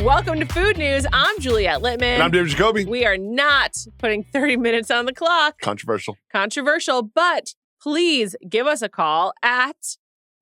Welcome to Food News. I'm Juliet Litman. And I'm Devon Jacoby. We are not putting 30 minutes on the clock. Controversial, but please give us a call at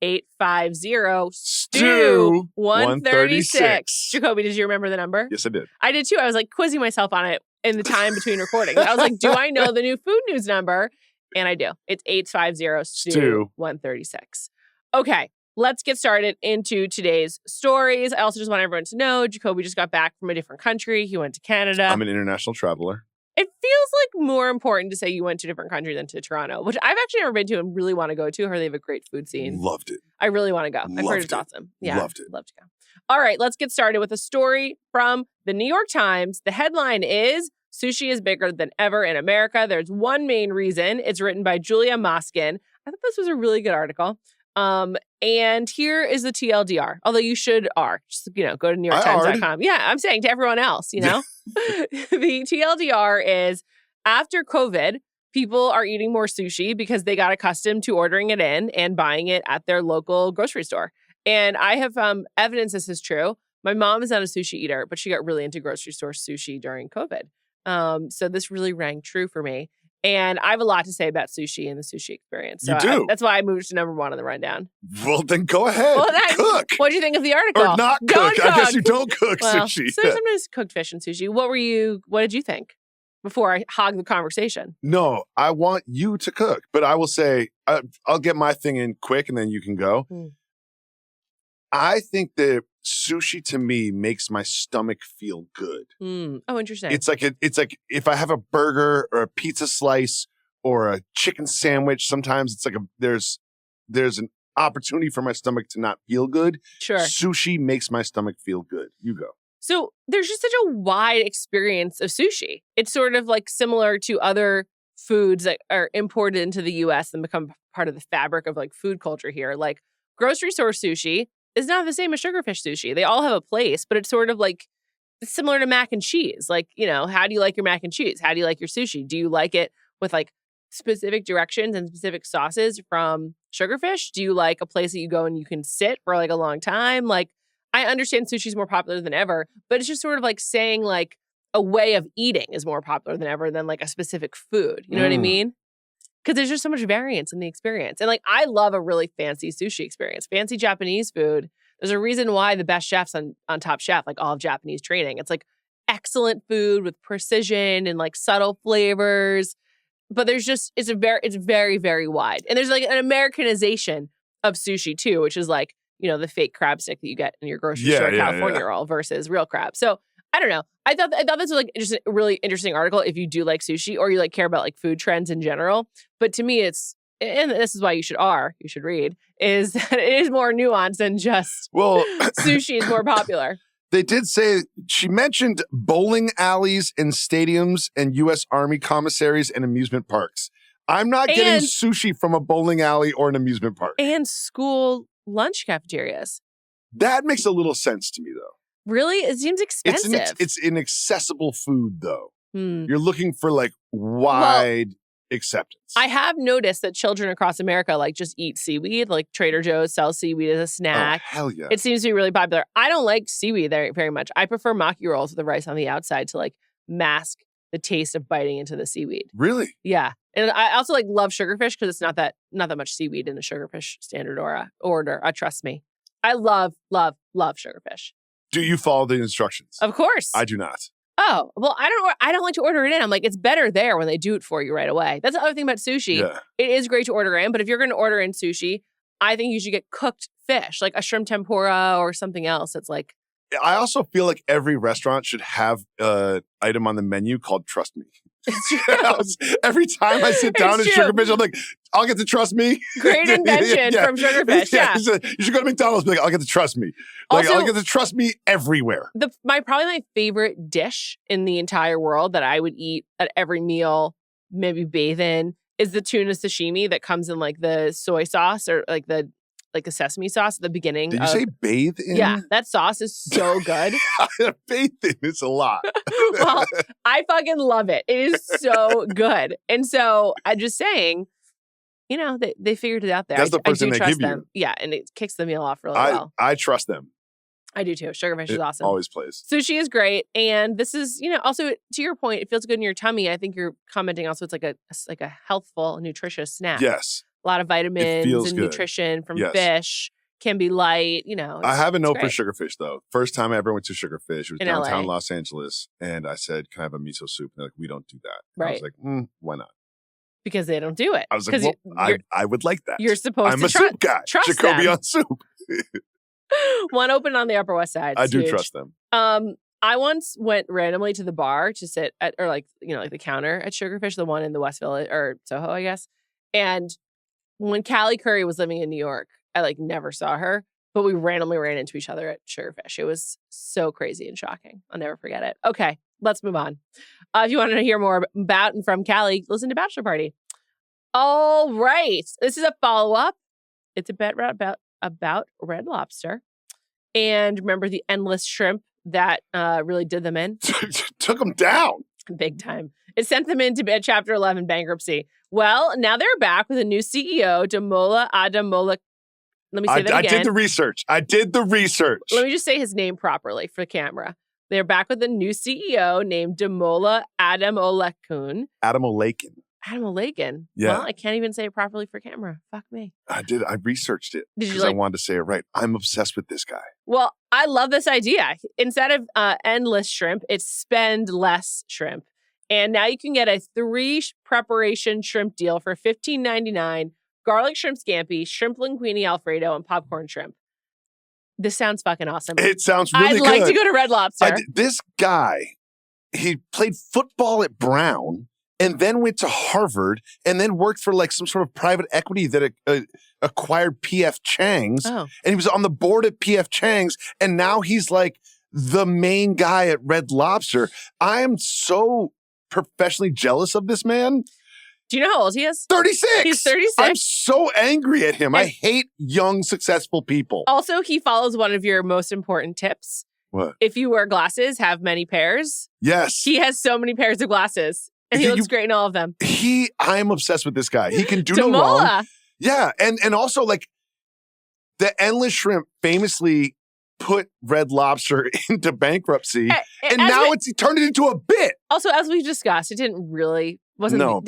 850-STEW-136. Jacoby, did you remember the number? Yes, I did. I did too. I was like quizzing myself on it in the time between recordings. I was like, do I know the new Food News number? And I do. It's 850-STEW-136. Okay. Let's get started into today's stories. I also just want everyone to know Jacoby just got back from a different country. He went to Canada. I'm an international traveler. It feels like more important to say you went to a different country than to Toronto, which I've actually never been to and really want to go to. I heard they have a great food scene. Loved it. I really want to go. I've heard it's awesome. Yeah, Loved it. Love to go. All right, let's get started with a story from the New York Times. The headline is, Sushi is bigger than ever in America. There's one main reason. It's written by Julia Moskin. I thought this was a really good article. And here is the TLDR, although you should just, go to NewYorkTimes.com. Yeah, I'm saying to everyone else, The TLDR is, after COVID, people are eating more sushi because they got accustomed to ordering it in and buying it at their local grocery store. And I have evidence this is true. My mom is not a sushi eater, but she got really into grocery store sushi during COVID. So this really rang true for me. And I have a lot to say about sushi and the sushi experience. So you do. That's why I moved to number one on the rundown. Well, then go ahead. Cook. What did you think of the article? Or not cook. I guess you don't cook sushi. So sometimes cooked fish and sushi. What did you think before I hog the conversation? No, I want you to cook. But I will say, I'll get my thing in quick and then you can go. I think that sushi to me makes my stomach feel good. Oh, interesting. It's like if I have a burger or a pizza slice or a chicken sandwich, sometimes it's like there's an opportunity for my stomach to not feel good. Sure. Sushi makes my stomach feel good. You go. So there's just such a wide experience of sushi. It's sort of like similar to other foods that are imported into the U.S. and become part of the fabric of like food culture here. Like grocery store sushi is not the same as sugarfish sushi. They all have a place, but it's sort of like it's similar to mac and cheese. Like, how do you like your mac and cheese? How do you like your sushi? Do you like it with like specific directions and specific sauces from sugarfish? Do you like a place that you go and you can sit for like a long time? Like, I understand sushi is more popular than ever, but it's just sort of like saying like a way of eating is more popular than ever than like a specific food. You know what I mean? Because there's just so much variance in the experience. And like, I love a really fancy sushi experience, fancy Japanese food. There's a reason why the best chefs on Top Chef, like all have Japanese training. It's like excellent food with precision and like subtle flavors. But there's just, it's very, very wide. And there's like an Americanization of sushi too, which is like, the fake crab stick that you get in your grocery store California roll versus real crab. So I don't know. I thought this was like just a really interesting article if you do like sushi or you like care about like food trends in general. But to me, and this is why you should read, is that it is more nuanced than just sushi is more popular. They did say, she mentioned bowling alleys and stadiums and U.S. Army commissaries and amusement parks. I'm not getting sushi from a bowling alley or an amusement park. And school lunch cafeterias. That makes a little sense to me, though. Really? It seems expensive. It's an accessible food, though. You're looking for like wide acceptance. I have noticed that children across America like just eat seaweed. Like Trader Joe's sells seaweed as a snack. Oh, hell yeah. It seems to be really popular. I don't like seaweed very, very much. I prefer maki rolls with the rice on the outside to like mask the taste of biting into the seaweed. Really? Yeah. And I also like love sugarfish because it's not that much seaweed in the sugarfish standard order. Trust me. I love, love, love sugarfish. Do you follow the instructions? Of course. I do not. Oh, well, I don't like to order it in. I'm like, it's better there when they do it for you right away. That's the other thing about sushi. Yeah. It is great to order in, but if you're going to order in sushi, I think you should get cooked fish, like a shrimp tempura or something else. It's like. I also feel like every restaurant should have an item on the menu called Trust Me. It's true. Every time I sit down at Sugarfish, I'm like, I'll get to Trust Me. Great invention from Sugarfish. Yeah. You should go to McDonald's and be like, I'll get to Trust Me. Like, also, I'll get to Trust Me everywhere. Probably my favorite dish in the entire world that I would eat at every meal, maybe bathe in, is the tuna sashimi that comes in like the soy sauce or like the sesame sauce at the beginning. Did you say bathe in? Yeah, that sauce is so good. Bathe in is a lot. Well, I fucking love it. It is so good. And so I'm just saying, they figured it out there. That's the first thing they give them. you. Yeah, and it kicks the meal off really well. I trust them. I do too. Sugarfish is awesome. Always plays. Sushi is great. And this is, also to your point, it feels good in your tummy. I think you're commenting also it's like a healthful, nutritious snack. Yes. A lot of vitamins and good. Nutrition from fish. Can be light, I have a note for Sugarfish, though. First time I ever went to Sugarfish, it was in downtown LA. Los Angeles. And I said, can I have a miso soup? And they're like, we don't do that. And I was like, why not? Because they don't do it. I was like, I would like that. You're supposed I'm a soup guy. Trust Jacoby them. on soup. One open on the Upper West Side. I do huge. trust them. I once went randomly to the bar to sit at, or like the counter at Sugarfish, the one in the West Village or Soho, I guess. And when Callie Curry was living in New York, I never saw her. But we randomly ran into each other at Sugarfish. It was so crazy and shocking. I'll never forget it. Okay, let's move on. If you want to hear more about and from Callie, listen to Bachelor Party. All right. This is a follow-up. It's about Red Lobster. And remember the endless shrimp that really did them in? Took them down. Big time. It sent them into Chapter 11 bankruptcy. Well, now they're back with a new CEO, Damola Ademola. Let me say that again. I did the research. Let me just say his name properly for the camera. They're back with a new CEO named Damola Ademola-kun. Ademola-kun. Yeah. Well, I can't even say it properly for camera. Fuck me. I did. I researched it because I wanted to say it right. I'm obsessed with this guy. Well, I love this idea. Instead of endless shrimp, it's spend less shrimp. And now you can get a 3 preparation shrimp deal for $15.99. Garlic shrimp scampi, shrimp linguine Alfredo, and popcorn shrimp. This sounds fucking awesome. It sounds really good. I'd like to go to Red Lobster. This guy, he played football at Brown and then went to Harvard and then worked for some sort of private equity that acquired P.F. Chang's. Oh. And he was on the board at P.F. Chang's. And now he's the main guy at Red Lobster. I am so professionally jealous of this man. Do you know how old he is? 36. He's 36. I'm so angry at him. I hate young, successful people. Also, he follows one of your most important tips. What? If you wear glasses, have many pairs. Yes. He has so many pairs of glasses. And he looks great in all of them. I'm obsessed with this guy. He can do no wrong. Yeah. And also, the endless shrimp famously put Red Lobster into bankruptcy. And now he turned it into a bit. Also, as we discussed, it didn't really... Sure.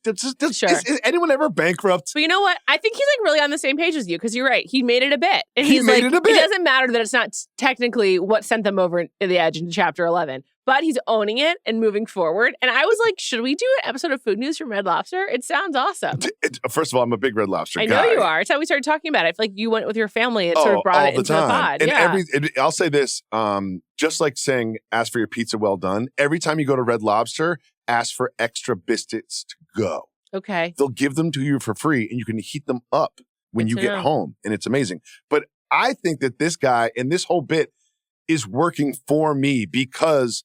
Is anyone ever bankrupt? But you know what? I think he's really on the same page as you because you're right. He made it a bit. And he made it a bit. It doesn't matter that it's not technically what sent them over the edge into Chapter 11. But he's owning it and moving forward. And I was like, should we do an episode of Food News from Red Lobster? It sounds awesome. First of all, I'm a big Red Lobster guy. I know you are. It's how we started talking about it. I feel like you went with your family and sort of brought it into the pod. And I'll say this, just like saying, ask for your pizza well done. Every time you go to Red Lobster, ask for extra biscuits to go. Okay. They'll give them to you for free and you can heat them up when you get home. And it's amazing. But I think that this guy and this whole bit is working for me because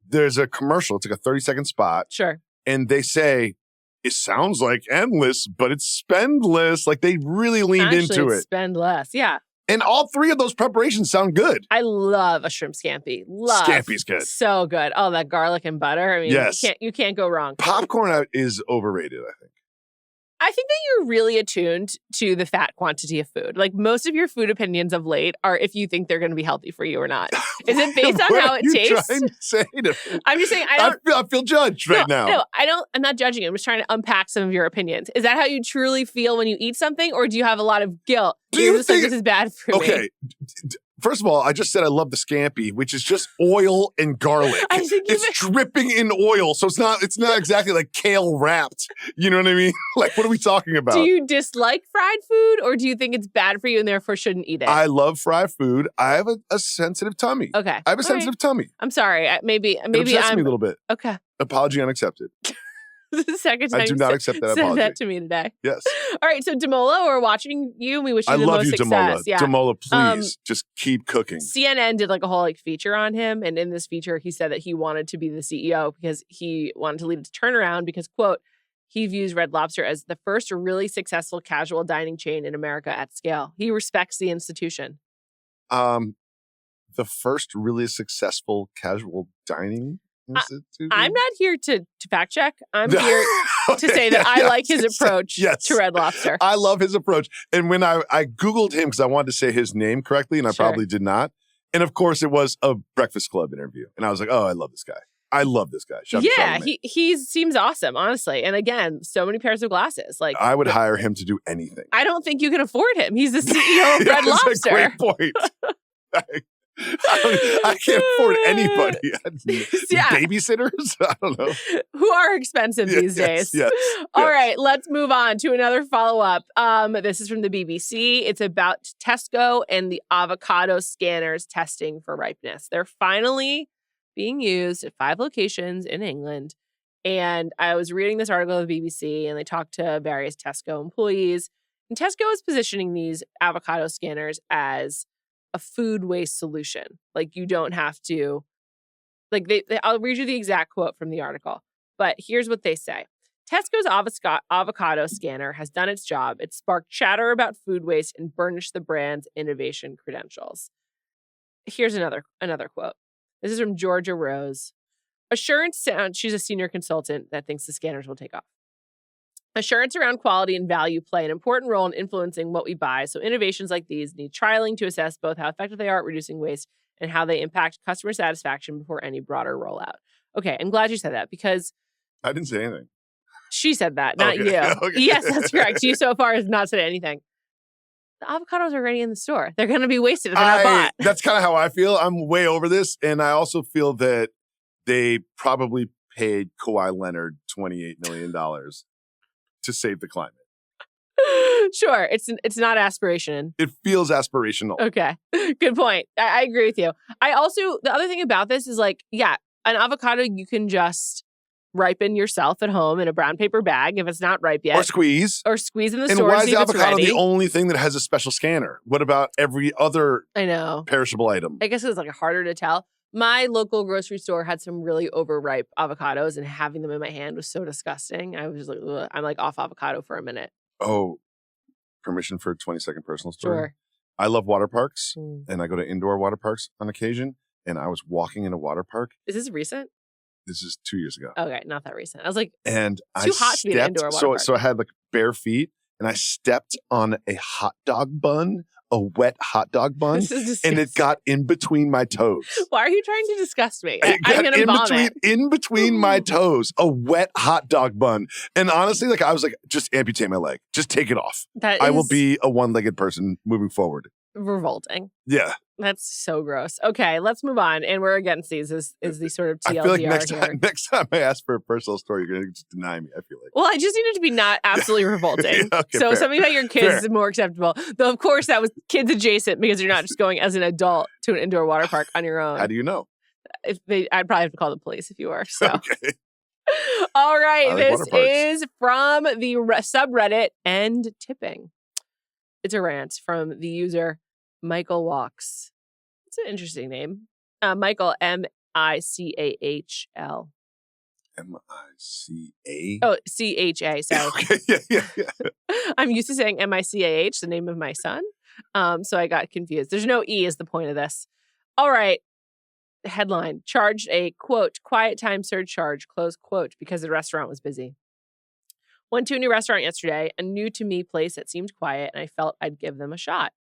there's a commercial. It's like a 30-second spot. Sure. And they say, it sounds like endless, but it's spendless. They really leaned into it. Spend less. Yeah. And all 3 of those preparations sound good. I love a shrimp scampi. Love. Scampi's good. So good. Oh, that garlic and butter. I mean, yes. You can't go wrong. Popcorn is overrated, I think. I think that you're really attuned to the fat quantity of food. Most of your food opinions of late are if you think they're going to be healthy for you or not. Is it based on how it tastes? Trying to say to me? I'm just saying I feel judged right now. No, I'm not judging you. I'm just trying to unpack some of your opinions. Is that how you truly feel when you eat something, or do you have a lot of guilt? You're just like, this is bad for me. Okay. First of all, I just said I love the scampi, which is just oil and garlic. It's dripping in oil, so it's not exactly like kale wrapped. You know what I mean? What are we talking about? Do you dislike fried food, or do you think it's bad for you and therefore shouldn't eat it? I love fried food. I have a sensitive tummy. Okay, I have a sensitive tummy. I'm sorry. Maybe it upsets me a little bit. Okay. Apology unaccepted. The second time I do not accept that apology. Said that to me today. Yes. All right. So Damola, we're watching you. We wish you the most success. I love you, Damola. Yeah. Damola, please just keep cooking. CNN did a whole feature on him, and in this feature, he said that he wanted to be the CEO because he wanted to lead it to turnaround because, quote, he views Red Lobster as the first really successful casual dining chain in America at scale. He respects the institution. The first really successful casual dining institution? I'm not here to fact check. I'm here. to say that I like his approach to Red Lobster. I love his approach. And when I Googled him because I wanted to say his name correctly, and I probably did not. And of course, it was a Breakfast Club interview. And I was like, oh, I love this guy. I love this guy. He seems awesome, honestly. And again, so many pairs of glasses. Like I would hire him to do anything. I don't think you can afford him. He's the CEO of Red Lobster. That's a great point. I can't afford anybody. Babysitters? I don't know. Who are expensive these days. Yes. All right, let's move on to another follow-up. This is from the BBC. It's about Tesco and the avocado scanners testing for ripeness. They're finally being used at 5 locations in England. And I was reading this article of the BBC, and they talked to various Tesco employees. And Tesco is positioning these avocado scanners as a food waste solution. Like you don't have to, like I'll read you the exact quote from the article, but here's what they say. Tesco's avocado scanner has done its job. It sparked chatter about food waste and burnished the brand's innovation credentials. Here's another quote. This is from Georgia Rose. Assurance sound, she's a senior consultant that thinks the scanners will take off. Assurance around quality and value play an important role in influencing what we buy, so innovations like these need trialing to assess both how effective they are at reducing waste and how they impact customer satisfaction before any broader rollout. Okay, I'm glad you said that because I didn't say anything. She said that, not you. Okay. Yes, that's correct. You so far has not said anything. The avocados are already in the store. They're going to be wasted if they're not bought. That's kind of how I feel. I'm way over this, and I also feel that they probably paid Kawhi Leonard $28 million to save the climate. Sure. It's not aspiration. It feels aspirational. Okay. Good point. I agree with you. The other thing about this is like, yeah, an avocado you can just ripen yourself at home in a brown paper bag if it's not ripe yet. Or squeeze. Or squeeze in the and store. And why is the avocado the only thing that has a special scanner? What about every other perishable item? I guess it's like harder to tell. My local grocery store had some really overripe avocados, and having them in my hand was so disgusting. I was just like, ugh. I'm like off avocado for a minute. Oh, permission for a 20-second personal story? Sure. I love water parks, and I go to indoor water parks on occasion, and I was walking in a water park. Is this recent? This is 2 years ago. Okay, not that recent. I was like, and too hot to be in an indoor water park. So I had like bare feet, and I stepped on a hot dog bun, a wet hot dog bun, and it got in between my toes. Why are you trying to disgust me? I'm going to vomit. In between my toes, a wet hot dog bun. And honestly, like I was like, just amputate my leg. Just take it off. I will be a one-legged person moving forward. Revolting. Yeah. That's so gross. Okay, let's move on. And we're against these is the sort of TLDR I feel like next time I ask for a personal story, you're going to just deny me, I feel like. Well, I just need it to be not absolutely revolting. Yeah, okay, so fair. something about your kids is more acceptable. Though, of course, that was kids adjacent because you're not just going as an adult to an indoor water park on your own. How do you know? I'd probably have to call the police if you were. So. Okay. All right. This is from the subreddit End Tipping. It's a rant from the user Michael Walks. It's an interesting name. Michael, M-I-C-A-H-L. M-I-C-A? Oh, C-H-A. Sorry. Okay, yeah. I'm used to saying M-I-C-A-H, the name of my son. So I got confused. There's no E is the point of this. All right. Headline, charged a, quote, quiet time surcharge, close quote, because the restaurant was busy. Went to a new restaurant yesterday, a new to me place that seemed quiet, and I felt I'd give them a shot.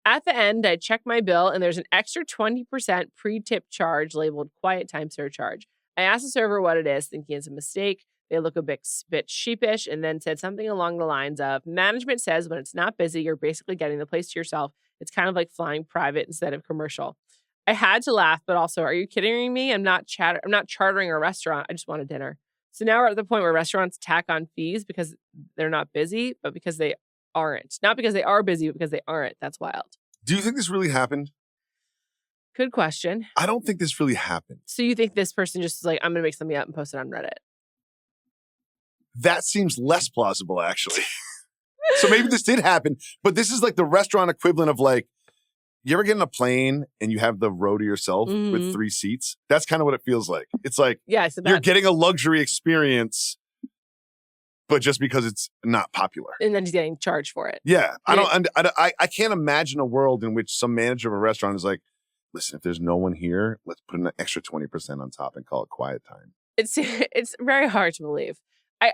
At the end, I checked my bill, and there's an extra 20% pre-tip charge labeled quiet time surcharge. I asked the server what it is, thinking it's a mistake. They look a bit sheepish and then said something along the lines of, management says when it's not busy, you're basically getting the place to yourself. It's kind of like flying private instead of commercial. I had to laugh, but also, are you kidding me? I'm not chartering a restaurant. I just want a dinner. So now we're at the point where restaurants tack on fees because they're not busy, but because they aren't. Not because they are busy, but because they aren't. That's wild. Do you think this really happened? Good question. I don't think this really happened. So you think this person just is like, I'm going to make something up and post it on Reddit? That seems less plausible, actually. So maybe this did happen, but this is like the restaurant equivalent of like, you ever get in a plane and you have the row to yourself with 3 seats? That's kind of what it feels like. It's like you're getting a luxury experience, but just because it's not popular. And then he's getting charged for it. Yeah. I can't imagine a world in which some manager of a restaurant is like, listen, if there's no one here, let's put an extra 20% on top and call it quiet time. It's very hard to believe.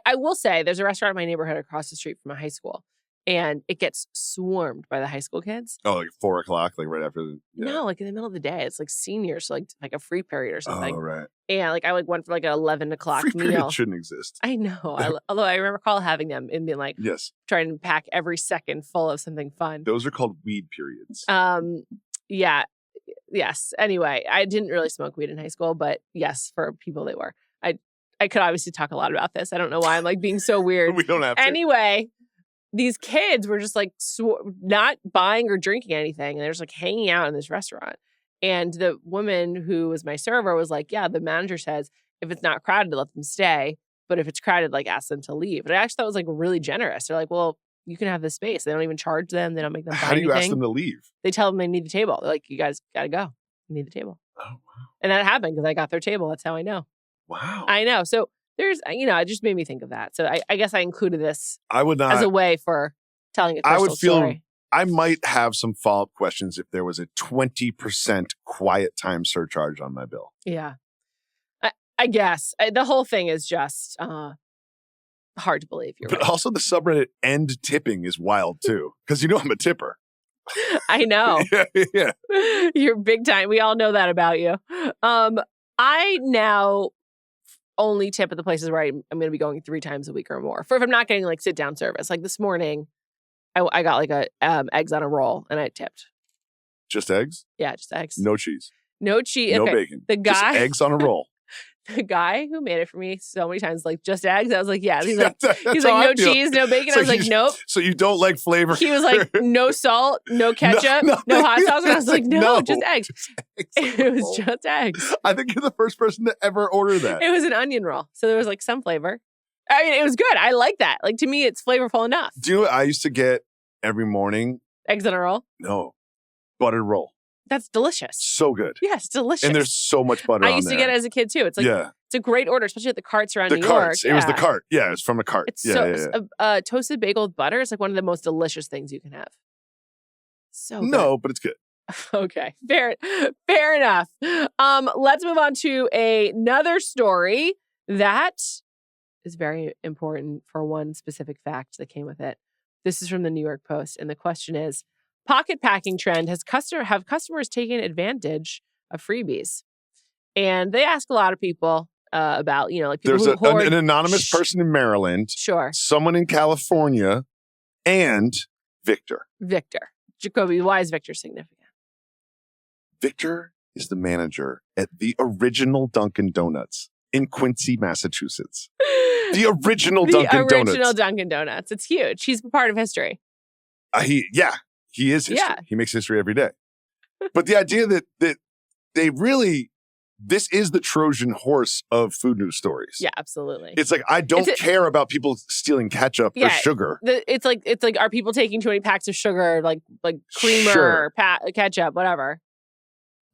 I will say there's a restaurant in my neighborhood across the street from a high school, and it gets swarmed by the high school kids. Oh, like 4 o'clock, like right after No, like in the middle of the day. It's like seniors, so like a free period or something. Oh, right. And like I went for like an 11 o'clock Free meal. period shouldn't exist. I know. Although I recall having them and being like, yes, trying to pack every second full of something fun. Those are called weed periods. Yeah. Yes. Anyway, I didn't really smoke weed in high school, but yes, for people they were. I could obviously talk a lot about this. I don't know why I'm like being so weird. We don't have to. Anyway, these kids were just like not buying or drinking anything. And they're just like hanging out in this restaurant. And the woman who was my server was like, yeah, the manager says if it's not crowded, let them stay. But if it's crowded, like ask them to leave. And I actually thought it was like really generous. They're like, well, you can have this space. They don't even charge them. They don't make them buy How do you anything. ask them to leave? They tell them they need the table. They're like, you guys got to go. You need the table. Oh, wow. And that happened because I got their table. That's how I know. Wow. I know. So there's, it just made me think of that. So I guess I included this I would not as a way for telling a personal story. I might have some follow-up questions if there was a 20% quiet time surcharge on my bill. Yeah. I guess. The whole thing is just hard to believe. But also the subreddit end tipping is wild too. Because I'm a tipper. I know. Yeah. You're big time. We all know that about you. I now only tip at the places where I'm going to be going 3 times a week or more. For if I'm not getting like sit down service. Like this morning, I got like a eggs on a roll and I tipped. Just eggs? Yeah, just eggs. No cheese. No cheese. No okay. bacon. The guy, just eggs on a roll. The guy who made it for me so many times, like just eggs. I was like, yeah. He's like, that's no cheese, no bacon. I was like, nope. So you don't like flavor? He was like, no salt, no ketchup, no hot sauce. And I was like, no, just eggs. Just eggs it was just eggs. I think you're the first person to ever order that. It was an onion roll. So there was like some flavor. I mean, it was good. I like that. Like to me, it's flavorful enough. Do you know what I used to get every morning? Eggs on a roll? No. Buttered roll. That's delicious. So good. Yes, delicious. And there's so much butter on there. I used to get it as a kid too. It's like, it's a great order, especially at the carts around New York. Carts. It was the cart. Yeah, it's from a cart. It's toasted bagel with butter is like one of the most delicious things you can have. So good. No, but it's good. Okay, fair enough. Let's move on to another story that is very important for one specific fact that came with it. This is from the New York Post, and the question is, pocket packing trend have customers taken advantage of freebies? And they ask a lot of people about, like people There's who hoard. An anonymous person in Maryland. Sure. Someone in California, and Victor. Jacoby, why is Victor significant? Victor is the manager at the original Dunkin' Donuts in Quincy, Massachusetts. The original Dunkin' Donuts. The original Dunkin' Donuts. It's huge. He's part of history. He is history. Yeah. He makes history every day. But the idea that they really, this is the Trojan horse of food news stories. Yeah, absolutely. It's like, I don't care about people stealing ketchup or sugar. It's like, are people taking too many packs of sugar, like creamer, ketchup, whatever?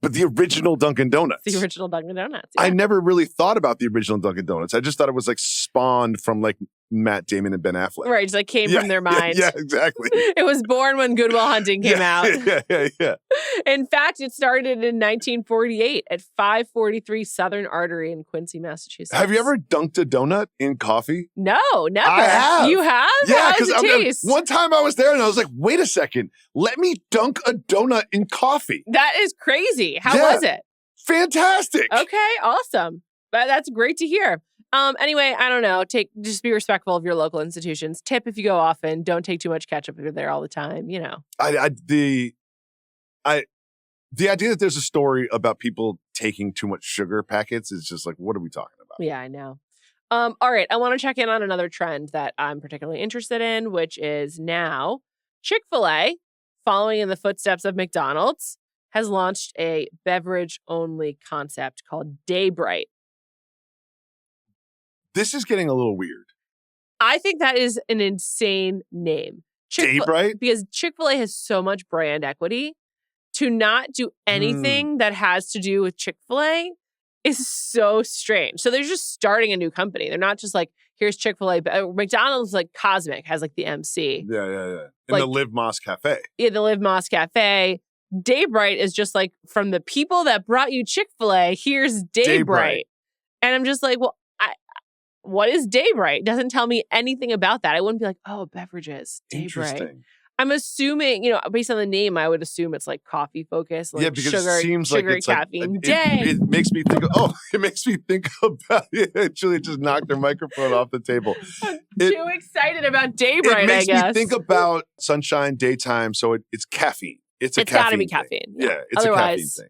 But the original Dunkin' Donuts. The original Dunkin' Donuts. Yeah. I never really thought about the original Dunkin' Donuts. I just thought it was like spawned from like Matt Damon and Ben Affleck. Right, just like came from their minds. Yeah, exactly. It was born when Good Will Hunting came out. Yeah. In fact, it started in 1948 at 543 Southern Artery in Quincy, Massachusetts. Have you ever dunked a donut in coffee? No, never. I have. You have? Yeah, because one time I was there and I was like, wait a second, let me dunk a donut in coffee. That is crazy. How was it? Fantastic. Okay, awesome. But that's great to hear. Anyway, I don't know. Just be respectful of your local institutions. Tip if you go often. Don't take too much ketchup if you're there all the time. The idea that there's a story about people taking too much sugar packets is just like, what are we talking about? Yeah, I know. All right, I want to check in on another trend that I'm particularly interested in, which is now Chick-fil-A, following in the footsteps of McDonald's, has launched a beverage-only concept called Day Bright. This is getting a little weird. I think that is an insane name. Day Bright? Because Chick-fil-A has so much brand equity. To not do anything that has to do with Chick-fil-A is so strange. So they're just starting a new company. They're not just like, here's Chick-fil-A. McDonald's, like Cosmic, has like the MC. Yeah. And the Live Moss Cafe. Yeah, the Live Moss Cafe. Day Bright is just like, from the people that brought you Chick-fil-A, here's Day Bright. And I'm just like, well, what is day bright? It doesn't tell me anything about that. I wouldn't be like, oh, beverages, day bright. Interesting. I'm assuming, based on the name, I would assume it's like coffee focused, like because sugar, it seems sugar like it's caffeine like, day. It makes me think about it. Juliet just knocked her microphone off the table. I'm too excited about day bright, I guess. It makes me think about sunshine, daytime, so it's caffeine. It's got to be caffeine. Yeah, it's a caffeine thing.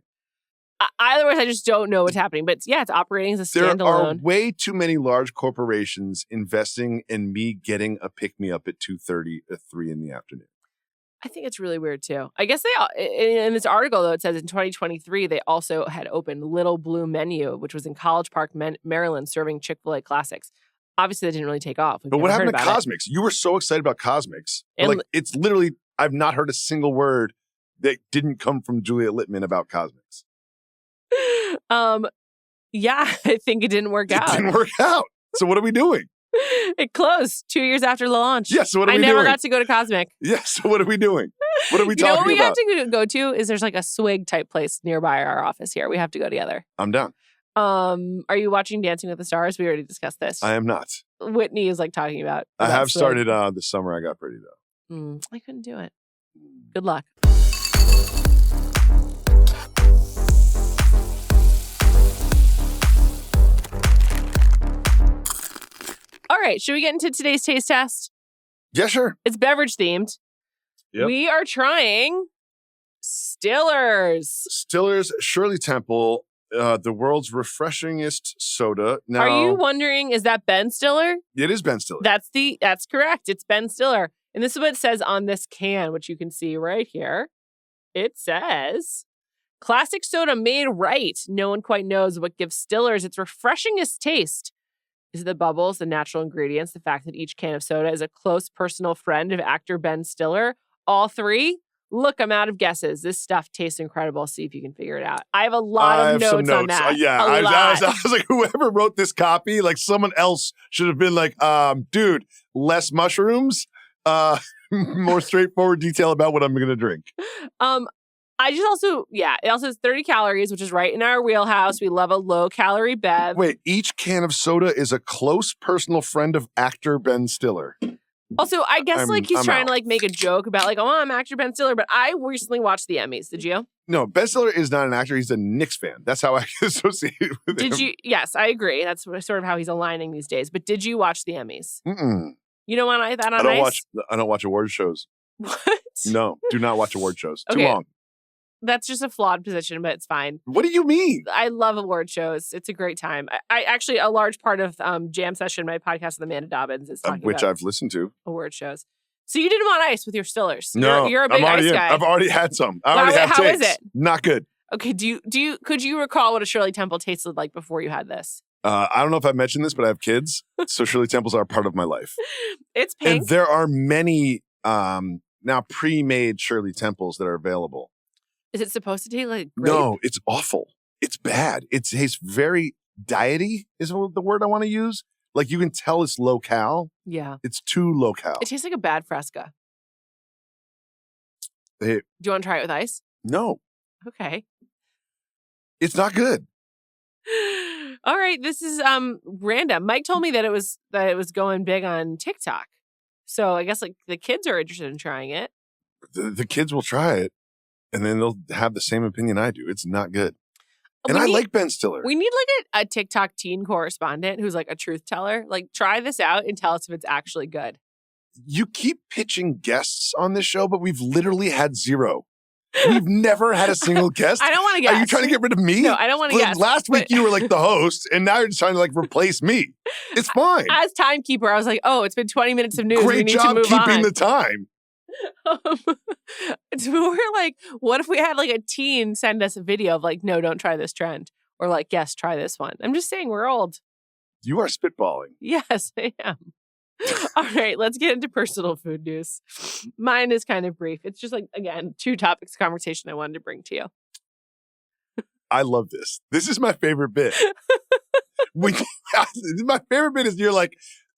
Otherwise, I just don't know what's happening. But yeah, it's operating as a standalone. There are way too many large corporations investing in me getting a pick-me-up at 2:30 or 3 in the afternoon. I think it's really weird, too. I guess in this article, though, it says in 2023, they also had opened Little Blue Menu, which was in College Park, Maryland, serving Chick-fil-A classics. Obviously, that didn't really take off. But what happened to Cosmics? You were so excited about Cosmics. It's literally, I've not heard a single word that didn't come from Juliet Litman about Cosmics. Yeah, I think it didn't work out. It didn't work out. So what are we doing? It closed 2 years after the launch. Yes, so what are we doing? I never got to go to Cosmic. Yes, so what are we doing? What are we talking about? What we have to go to is there's like a swig type place nearby our office here. We have to go together. I'm down. Are you watching Dancing with the Stars? We already discussed this. I am not. Whitney is like talking about. I have started this summer. I got pretty though. I couldn't do it. Good luck. All right, should we get into today's taste test? Yeah, sure. It's beverage themed. Yep. We are trying Stiller's. Stiller's Shirley Temple, the world's refreshingest soda. Now, are you wondering, is that Ben Stiller? It is Ben Stiller. That's correct. It's Ben Stiller. And this is what it says on this can, which you can see right here. It says, classic soda made right. No one quite knows what gives Stiller's its refreshingest taste. Is it the bubbles, the natural ingredients, the fact that each can of soda is a close personal friend of actor Ben Stiller? All three? Look, I'm out of guesses. This stuff tastes incredible. See if you can figure it out. I have a lot of notes on that. I was like, whoever wrote this copy, like someone else should have been like, dude, less mushrooms, more straightforward detail about what I'm going to drink. It also has 30 calories, which is right in our wheelhouse. We love a low-calorie bev. Wait, each can of soda is a close personal friend of actor Ben Stiller. Also, I guess he's trying to make a joke about I'm actor Ben Stiller, but I recently watched the Emmys. Did you? No, Ben Stiller is not an actor. He's a Knicks fan. That's how I associate with him. Did you? Yes, I agree. That's sort of how he's aligning these days. But did you watch the Emmys? Mm-mm. You don't want that on ice? I don't watch award shows. What? No, do not watch award shows. Okay. Too long. That's just a flawed position, but it's fine. What do you mean? I love award shows. It's a great time. I actually, a large part of Jam Session, my podcast with Amanda Dobbins, is talking which about I've listened to. Award shows. So you did them on ice with your Stillers. No, you're a big ice guy. I've already had some. How is it? Not good. Okay. Could you recall what a Shirley Temple tasted like before you had this? I don't know if I've mentioned this, but I have kids, so Shirley Temples are a part of my life. It's pink. And there are many now pre-made Shirley Temples that are available. Is it supposed to taste like grape? No, it's awful. It's bad. It tastes very diety is the word I want to use. Like you can tell it's low-cal. Yeah. It's too low-cal. It tastes like a bad Fresca. Do you want to try it with ice? No. Okay. It's not good. All right. This is random. Mike told me that it was going big on TikTok. So I guess the kids are interested in trying it. The kids will try it. And then they'll have the same opinion I do. It's not good. And I like Ben Stiller. We need a TikTok teen correspondent who's a truth teller. Try this out and tell us if it's actually good. You keep pitching guests on this show, but we've literally had zero. We've never had a single guest. I don't want to guess. Are you trying to get rid of me? No, I don't want to guess. Last week you were the host, and now you're just trying to replace me. It's fine. As timekeeper, I was like, oh, it's been 20 minutes of news. Great we need job to move keeping on. the time. We're what if we had a teen send us a video of no, don't try this trend, or yes, try this one. I'm just saying we're old. You are spitballing. Yes, I am. All right, let's get into personal food news. Mine is kind of brief. It's just again, 2 topics of conversation I wanted to bring to you. I love this. This is my favorite bit. My favorite bit is you're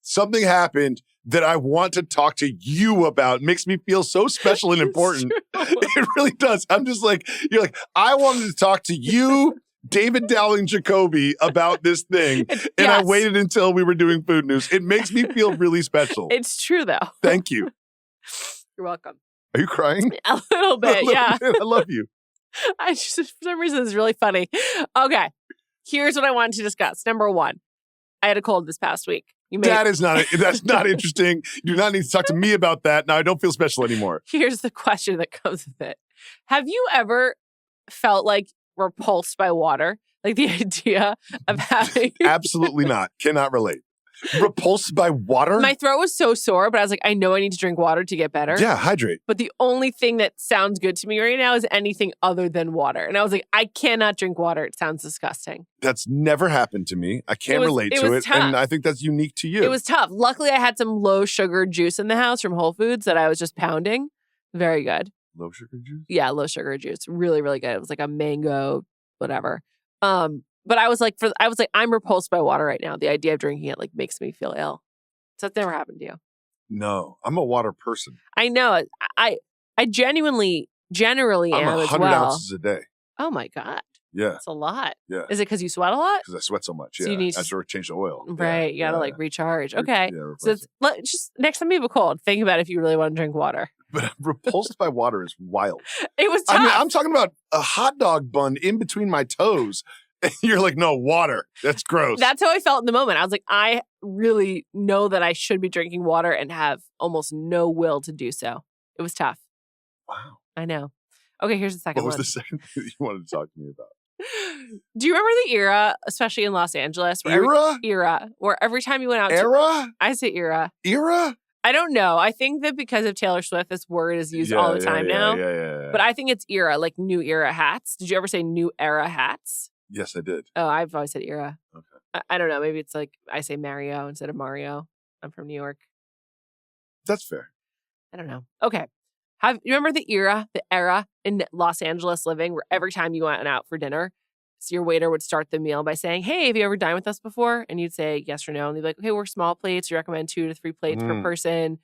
something happened that I want to talk to you about. It makes me feel so special and important. It really does. I'm just you're I wanted to talk to you, David Dowling Jacoby about this thing, and I waited until we were doing food news. It makes me feel really special. It's true, though. Thank you. You're welcome. Are you crying? A little bit, yeah. I love you. I just, for some reason, it's really funny. Okay. Here's what I wanted to discuss. Number one, I had a cold this past week. That's not interesting. You do not need to talk to me about that. Now I don't feel special anymore. Here's the question that comes with it. Have you ever felt like repulsed by water? Like the idea of having... Absolutely not. Cannot relate. Repulsed by water? My throat was so sore, but I was like, I know I need to drink water to get better. Yeah, hydrate. But the only thing that sounds good to me right now is anything other than water. And I was like, I cannot drink water. It sounds disgusting. That's never happened to me. I can't relate to it. Tough. And I think that's unique to you. It was tough. Luckily, I had some low sugar juice in the house from Whole Foods that I was just pounding. Very good. Low sugar juice? Yeah, low sugar juice. Really, really good. It was like a mango, whatever. But I was like, I'm repulsed by water right now. The idea of drinking it like makes me feel ill. So that's never happened to you. No, I'm a water person. I know. I generally am as well. I'm 100 ounces a day. Oh my God. Yeah. That's a lot. Yeah. Is it because you sweat a lot? Because I sweat so much. So Yeah. you need I sort of change the oil. Right. You gotta like recharge. Okay. Yeah, so just next time you have a cold, think about if you really want to drink water. But repulsed by water is wild. It was tough. I mean, I'm talking about a hot dog bun in between my toes. And you're like, no, water. That's gross. That's how I felt in the moment. I was like, I really know that I should be drinking water and have almost no will to do so. It was tough. Wow. I know. Okay, here's the second one. What was the second thing that you wanted to talk to me about? Do you remember the era, especially in Los Angeles? Where every time you went out I say era. Era? I don't know. I think that because of Taylor Swift, this word is used all the time now. Yeah. But I think it's era, like new era hats. Did you ever say new era hats? Yes, I did. Oh, I've always said era. Okay. I don't know. Maybe it's like I say Mario instead of Mario. I'm from New York. That's fair. I don't know. Okay. You remember the era in Los Angeles living where every time you went out for dinner, so your waiter would start the meal by saying, hey, have you ever dined with us before? And you'd say yes or no. And they'd be like, okay, we're small plates. We recommend 2 to 3 plates per person.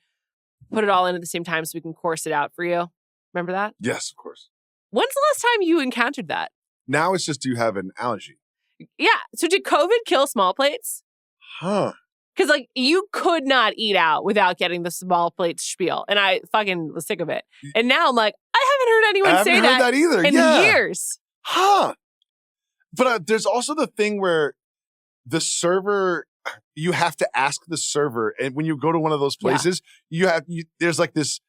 Put it all in at the same time so we can course it out for you. Remember that? Yes, of course. When's the last time you encountered that? Now it's just, do you have an allergy? Yeah. So did COVID kill small plates? Huh. Because, like, you could not eat out without getting the small plate spiel. And I fucking was sick of it. And now I'm like, I haven't heard anyone say that either. in years. Huh. But there's also the thing where the server, you have to ask the server. And when you go to one of those places, there's like this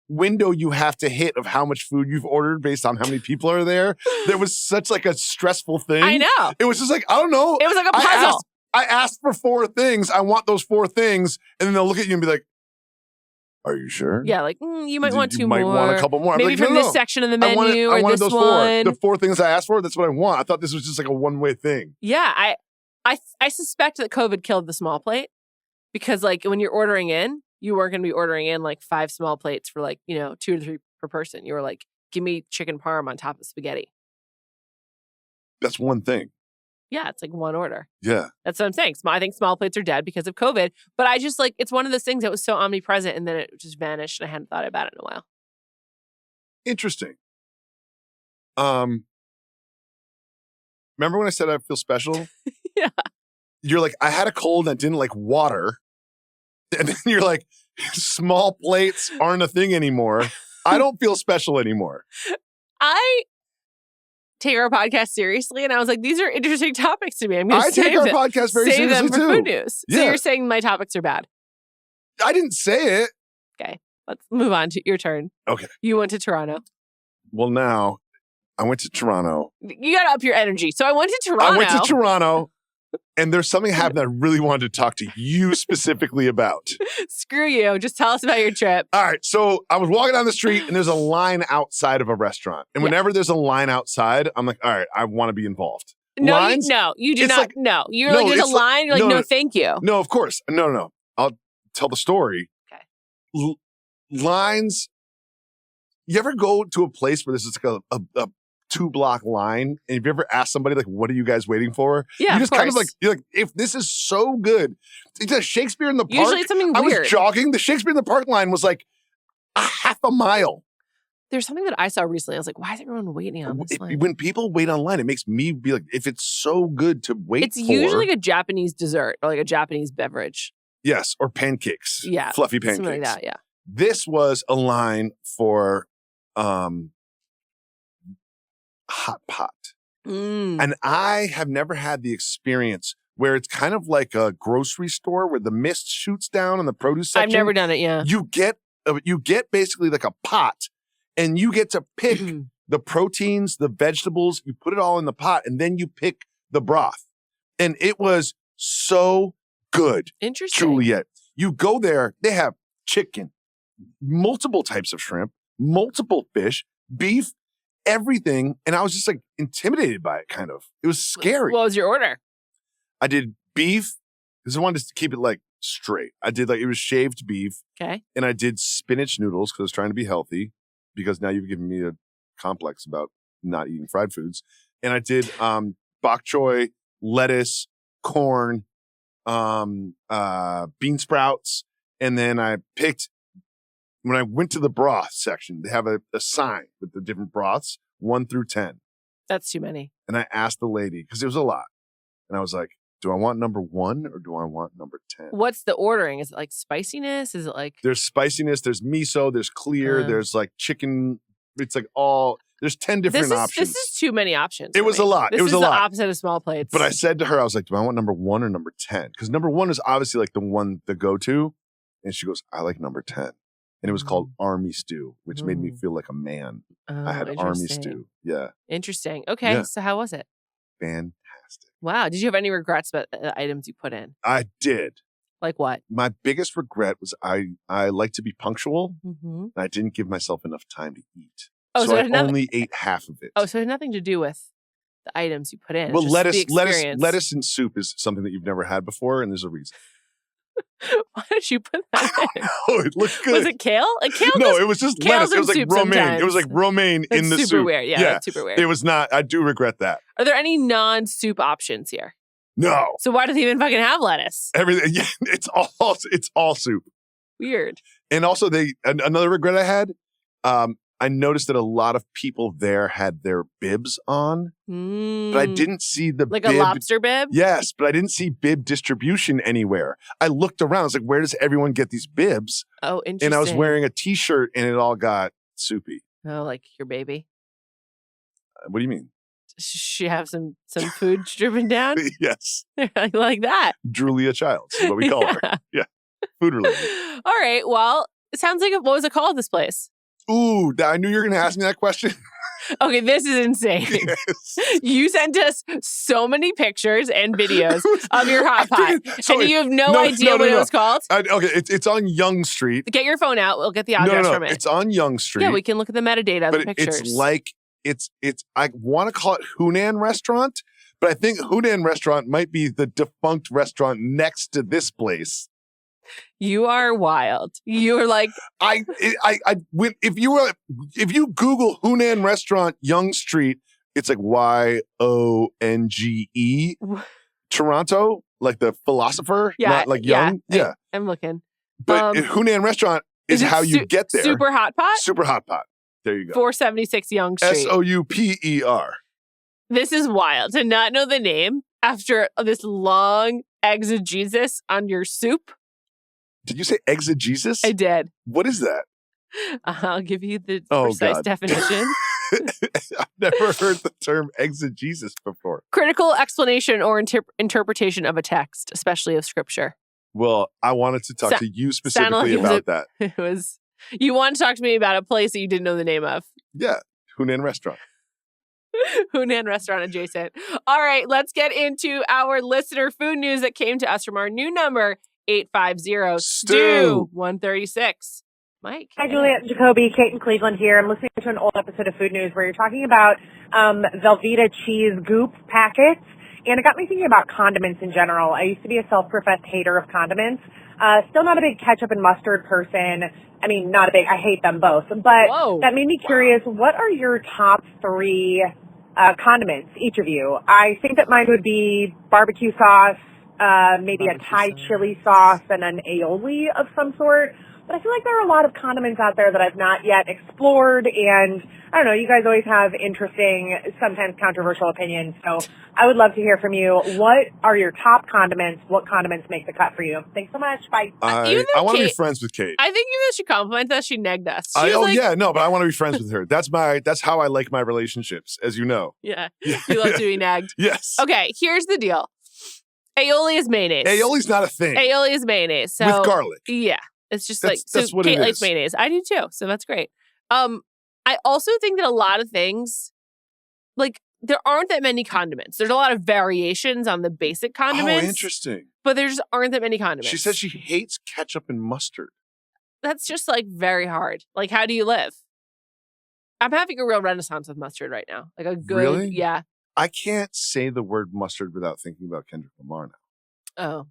window you have to hit of how much food you've ordered based on how many people are there. There was such like a stressful thing. I know. It was just like, I don't know. It was like a puzzle. I asked for 4 things. I want those 4 things. And then they'll look at you and be like, are you sure? Yeah, like, you might want 2 more. You might want a couple more. Maybe from this section of the menu or this those one. 4. The 4 things I asked for, that's what I want. I thought this was just like a one-way thing. Yeah, I suspect that COVID killed the small plate because, like, when you're ordering in, you weren't going to be ordering in, like, 5 small plates for, like, 2 to 3 per person. You were like, give me chicken parm on top of spaghetti. That's one thing. Yeah, it's like one order. Yeah. That's what I'm saying. I think small plates are dead because of COVID. But I just it's one of those things that was so omnipresent and then it just vanished and I hadn't thought about it in a while. Interesting. Remember when I said I feel special? Yeah. You're like, I had a cold and I didn't like water. And then you're like, small plates aren't a thing anymore. I don't feel special anymore. I take our podcast seriously, and I was like, these are interesting topics to me. I'm going to take our podcast very seriously them for too. Food News. Yeah. So you're saying my topics are bad. I didn't say it. Okay, let's move on to your turn. Okay. You went to Toronto. Well, now I went to Toronto. You got to up your energy. So I went to Toronto. And there's something happened that I really wanted to talk to you specifically about. Screw you. Just tell us about your trip. All right. So I was walking down the street and there's a line outside of a restaurant. And whenever there's a line outside, I'm like, all right, I want to be involved. No, Lines? you do not. Like, no, you're like, there's a line. You're like, no, thank you. No, of course. No. I'll tell the story. Okay. Lines. You ever go to a place where there's just like a 2-block line, and if you ever ask somebody like, what are you guys waiting for? Yeah, you just kind of like, you're like, if this is so good, it's a Shakespeare in the Park. Usually it's something weird. I was jogging. The Shakespeare in the Park line was like a half a mile. There's something that I saw recently. I was like, why is everyone waiting on this line? When people wait online, it makes me be like, if it's so good to wait It's usually like a Japanese dessert or like a Japanese beverage. Yes, or pancakes. Yeah. Fluffy pancakes. Something like that, yeah. This was a line for hot pot. And I have never had the experience where it's kind of like a grocery store where the mist shoots down in the produce section. I've never done it, yeah. You get basically like a pot, and you get to pick the proteins, the vegetables, you put it all in the pot, and then you pick the broth. And it was so good. Interesting. Juliet. You go there, they have chicken, multiple types of shrimp, multiple fish, beef, everything. And I was just like intimidated by it, kind of. It was scary. What was your order? I did beef because I wanted to keep it like straight. I did it was shaved beef. Okay. And I did spinach noodles because I was trying to be healthy, because now you've given me a complex about not eating fried foods. And I did bok choy, lettuce, corn, bean sprouts. And then I picked, when I went to the broth section, they have a sign with the different broths, 1 through 10. That's too many. And I asked the lady, because it was a lot. And I was like, do I want number 1 or do I want number 10? What's the ordering? Is it like spiciness? Is it like... There's spiciness, there's miso, there's clear, there's like chicken. It's like there's 10 different options. This is too many options. It was a lot. This it was is a lot. the opposite of small plates. But I said to her, I was like, do I want number 1 or number 10? Because number 1 is obviously like the go-to. And she goes, I like number 10. And it was called Army Stew, which made me feel like a man. I had Army Stew. Yeah. Interesting. Okay. Yeah. So how was it? Fantastic. Wow. Did you have any regrets about the items you put in? I did. Like what? My biggest regret was I like to be punctual. And I didn't give myself enough time to eat. Oh, so I only ate half of it. Oh, so it had nothing to do with the items you put in. Well, lettuce and soup is something that you've never had before, and there's a reason. Why did you put that in? Oh, it looked good. Was it kale? No, it was just lettuce. It was like romaine. Sometimes. It was like romaine in the soup. Super weird. Yeah, that's super weird. It was not. I do regret that. Are there any non-soup options here? No. So why do they even fucking have lettuce? Everything. Yeah, it's all soup. Weird. And also, another regret I had. I noticed that a lot of people there had their bibs on, but I didn't see the like bib. A lobster bib? Yes, but I didn't see bib distribution anywhere. I looked around. I was like, where does everyone get these bibs? Oh, interesting. And I was wearing a t-shirt and it all got soupy. Oh, like your baby? What do you mean? She have some food dripping down? Yes. Like that. Julia Childs is what we call her. Yeah. Food related. All right. Well, it sounds like, what was it called, this place? Ooh, I knew you were going to ask me that question. Okay, this is insane. Yes. You sent us so many pictures and videos of your hot pot, and you have no idea what it was called? Okay, it's on Yonge Street. Get your phone out. We'll get the address from it. It's on Yonge Street. Yeah, we can look at the metadata of the pictures. It's like, I want to call it Hunan Restaurant, but I think Hunan Restaurant might be the defunct restaurant next to this place. You are wild. You're like if you Google Hunan Restaurant Yonge Street, it's like YONGE Toronto, like the philosopher, not like Young. Yeah, I'm looking. But Hunan Restaurant is how you get there. Super hot pot. Super hot pot. There you go. 476 Yonge Street. SOUPER. This is wild to not know the name after this long exegesis on your soup. Did you say exegesis? I did. What is that? I'll give you the precise definition. I've never heard the term exegesis before. Critical explanation or interpretation of a text, especially of scripture. Well, I wanted to talk to you specifically about that. It was. You want to talk to me about a place that you didn't know the name of? Yeah, Hunan Restaurant. Hunan Restaurant adjacent. All right, let's get into our listener food news that came to us from our new number, 850-STEW-136. Mike. Hi, Juliet and Jacoby. Kate in Cleveland here. I'm listening to an old episode of Food News where you're talking about Velveeta cheese goop packets. And it got me thinking about condiments in general. I used to be a self-professed hater of condiments. Still not a big ketchup and mustard person. I mean, I hate them both. But that made me curious, what are your top 3 condiments, each of you? I think that mine would be barbecue sauce, maybe a Thai chili sauce, and an aioli of some sort. But I feel like there are a lot of condiments out there that I've not yet explored, and I don't know, you guys always have interesting, sometimes controversial opinions, so I would love to hear from you. What are your top condiments? What condiments make the cut for you? Thanks so much. Bye. I want to be friends with Kate. I think even though she complimented us, she negged us. She But I want to be friends with her. That's how I like my relationships, as you know. Yeah, you love to be nagged. Yes. Okay, here's the deal. Aioli is mayonnaise. Aioli's not a thing. Aioli is mayonnaise. So, with garlic. Yeah. It's just that's what Kate it likes is. mayonnaise. I do too. So that's great. I also think that a lot of things, like, there aren't that many condiments. There's a lot of variations on the basic condiments. Oh, interesting. But there just aren't that many condiments. She says she hates ketchup and mustard. That's just, like, very hard. Like, how do you live? I'm having a real renaissance with mustard right now. Like, a good, Really? Yeah. I can't say the word mustard without thinking about Kendrick Lamar now. Oh.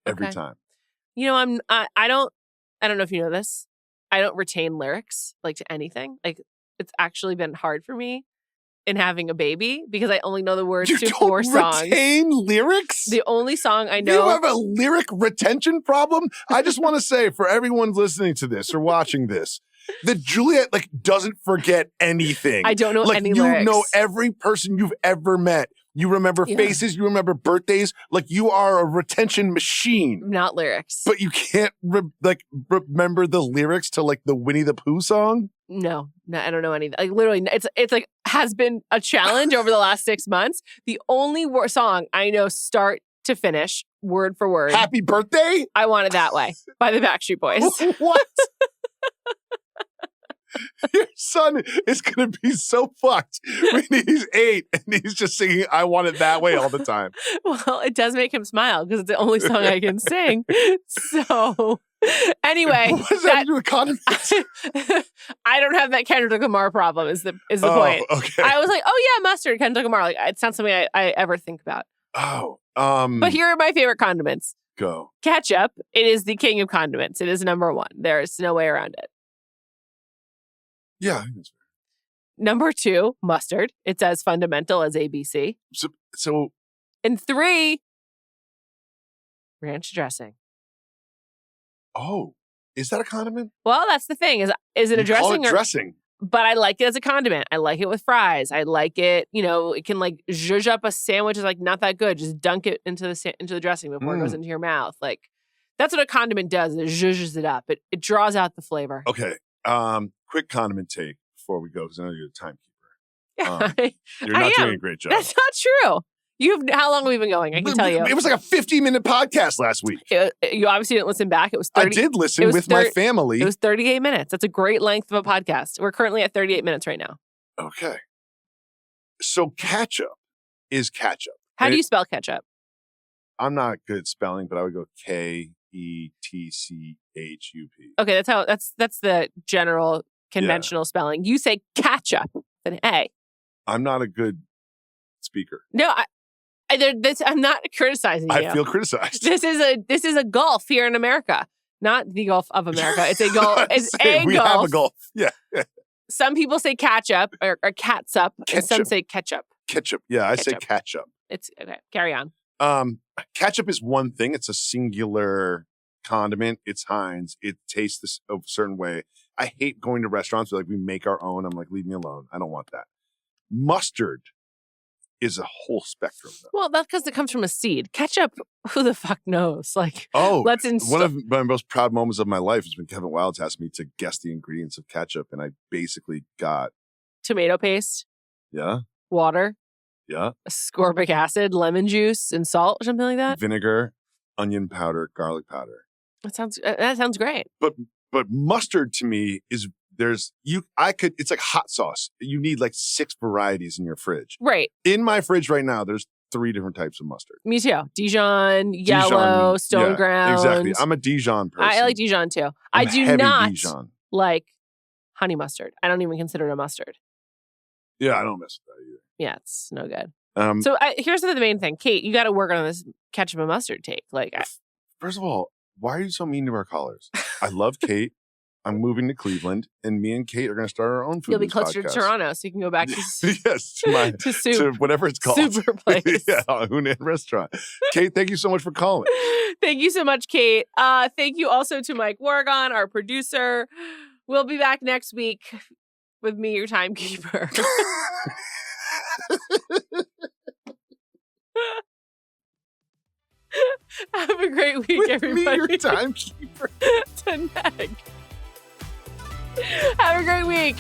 Every Okay. time. You know, I don't know if you know this. I don't retain lyrics, like, to anything. Like, it's actually been hard for me in having a baby because I only know the words to 4 songs. You retain lyrics? The only song I know. You have a lyric retention problem? I just want to say for everyone listening to this or watching this, that Juliet, like, doesn't forget anything. I don't know like, any lyrics. You know every person you've ever met. You remember faces. You remember birthdays. Like, you are a retention machine. Not lyrics. But you can't, remember the lyrics to, like, the Winnie the Pooh song? No, I don't know anything. Like, literally, it's like, has been a challenge over the last 6 months. The only song I know start to finish, word for word. Happy Birthday? I Want It That Way by the Backstreet Boys. What? Your son is going to be so fucked when he's 8 and he's just singing I Want It That Way all the time. Well, it does make him smile because it's the only song I can sing. So, anyway. What does that have to do with condiments? I don't have that Kendrick Lamar problem is the point. Okay. I was like, oh yeah, mustard, Kendrick Lamar. Like, it's not something I ever think about. Oh. But here are my favorite condiments. Go. Ketchup. It is the king of condiments. It is number 1. There's no way around it. Yeah, I think that's fair. Number 2, mustard. It's as fundamental as ABC. So And 3, ranch dressing. Oh, is that a condiment? Well, that's the thing. Is it a dressing? Call it dressing. But I like it as a condiment. I like it with fries. I like it, it can, like, zhuzh up a sandwich. Is, like, not that good. Just dunk it into the dressing before it goes into your mouth. Like, that's what a condiment does. It zhuzhes it up. It draws out the flavor. Okay. Quick condiment take before we go, because I know you're the timekeeper. Yeah, You're not doing a great job. That's not true. How long have we been going? I can tell you. It was like a 50-minute podcast last week. You obviously didn't listen back. It was 30. I did listen with my family. It was 38 minutes. That's a great length of a podcast. We're currently at 38 minutes right now. Okay. So ketchup is ketchup. How do you spell ketchup? I'm not good at spelling, but I would go Ketchup. Okay, that's the general conventional spelling. You say ketchup with an A. I'm not a good speaker. No, I'm not criticizing you. I feel criticized. This is a Gulf here in America, not the Gulf of America. It's a Gulf. It's we Gulf. have a Gulf. Yeah. Some people say ketchup or catsup, and some say ketchup. Ketchup. Yeah, I say ketchup. It's okay. Carry on. Ketchup is one thing. It's a singular condiment. It's Heinz. It tastes a certain way. I hate going to restaurants where, like, we make our own. I'm like, leave me alone. I don't want that. Mustard is a whole spectrum, though. Well, that's because it comes from a seed. Ketchup, who the fuck knows? Like, one of my most proud moments of my life is when Kevin Wildes asked me to guess the ingredients of ketchup, and I basically got tomato paste. Yeah. Water. Yeah. Ascorbic acid, lemon juice, and salt, or something like that. Vinegar, onion powder, garlic powder. That sounds great. But mustard to me is it's like hot sauce. You need like 6 varieties in your fridge. Right. In my fridge right now, there's 3 different types of mustard. Me too. Dijon, yellow, stone ground. Exactly. I'm a Dijon person. I like Dijon too. I do not like honey mustard. I don't even consider it a mustard. Yeah, I don't mess with that either. Yeah, it's no good. So here's the main thing. Kate, you got to work on this ketchup and mustard take. Like, first of all, why are you so mean to our callers? I love Kate. I'm moving to Cleveland, and me and Kate are going to start our own food You'll be news closer to podcast. Toronto, so you can go back to yes, to to soup. to whatever it's called. Super place. Yeah, Hunan restaurant. Kate, thank you so much for calling. Thank you so much, Kate. Thank you also to Mike Wargon, our producer. We'll be back next week with me, your timekeeper. Have a great week, With everybody. me, your timekeeper. To Meg. Have a great week.